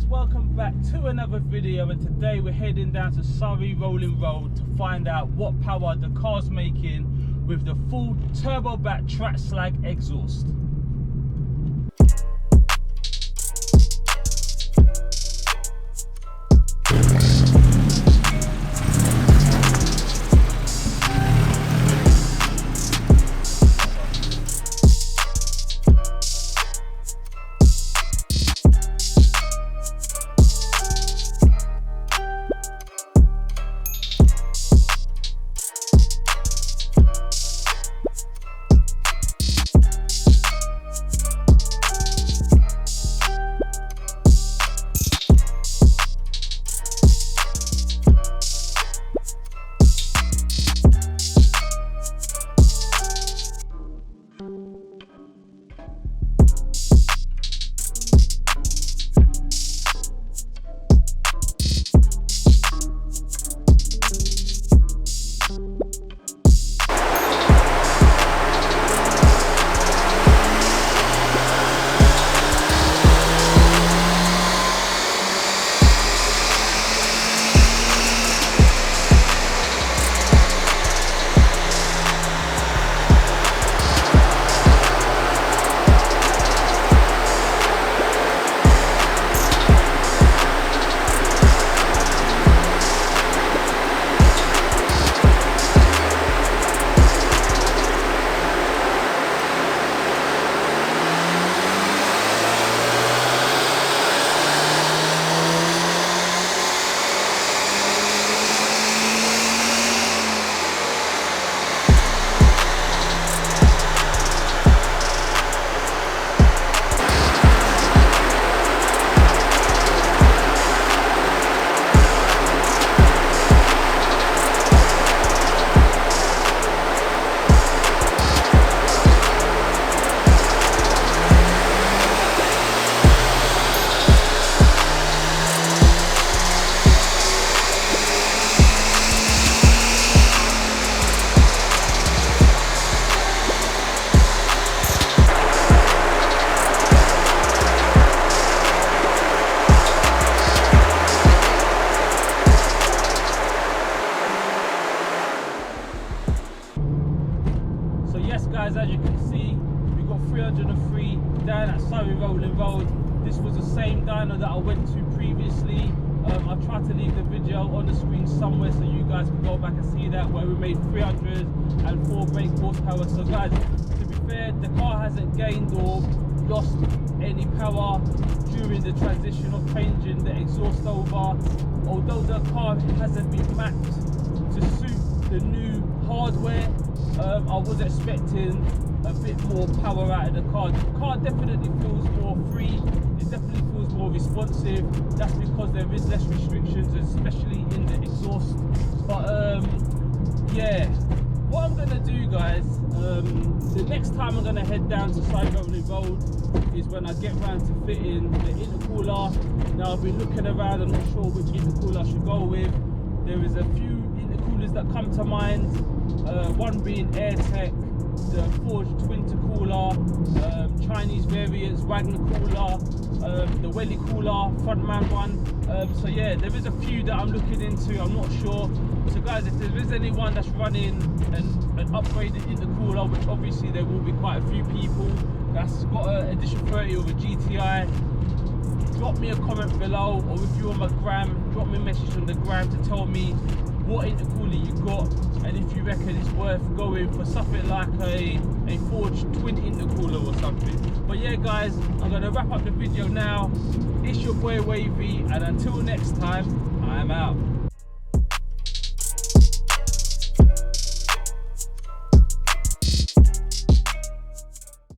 guys, welcome back to another video, and today we're heading down to Surrey Rolling Road to find out what power the car's making with the full turbo back Trackslag exhaust. So yes guys, as you can see, we've got 303 down at Surrey Rolling Road. This was the same dyno that I went to previously. I tried to leave the video on the screen somewhere so you guys can go back and see that, where we made 304 brake horsepower. So guys, to be fair, the car hasn't gained or lost any power during the transition of changing the exhaust over, although the car hasn't been mapped to suit the new hardware. I was expecting a bit more power out of the car. The car definitely feels more free, it definitely feels more responsive. That's because there is less restrictions, especially in the exhaust. But yeah, what I'm gonna do guys, the next time I'm gonna head down to Surrey Rolling Road is when I get round to fitting the intercooler. Now I've been looking around, I'm not sure which intercooler I should go with. There is a few intercoolers that come to mind, one being AirTech, the forged twin intercooler, Chinese variants, Wagner cooler, the Welly cooler, frontman one. So yeah, there is a few that I'm looking into, I'm not sure. So guys, if there is anyone that's running an upgraded intercooler, which obviously there will be quite a few people, that's got an Edition 30 or a GTI, drop me a comment below, or if you're on my gram, drop me a message on the gram to tell me what intercooler you got, and if you reckon it's worth going for something like a forged twin intercooler or something. But yeah guys, I'm going to wrap up the video now. It's your boy Wavy, and until next time, I'm out.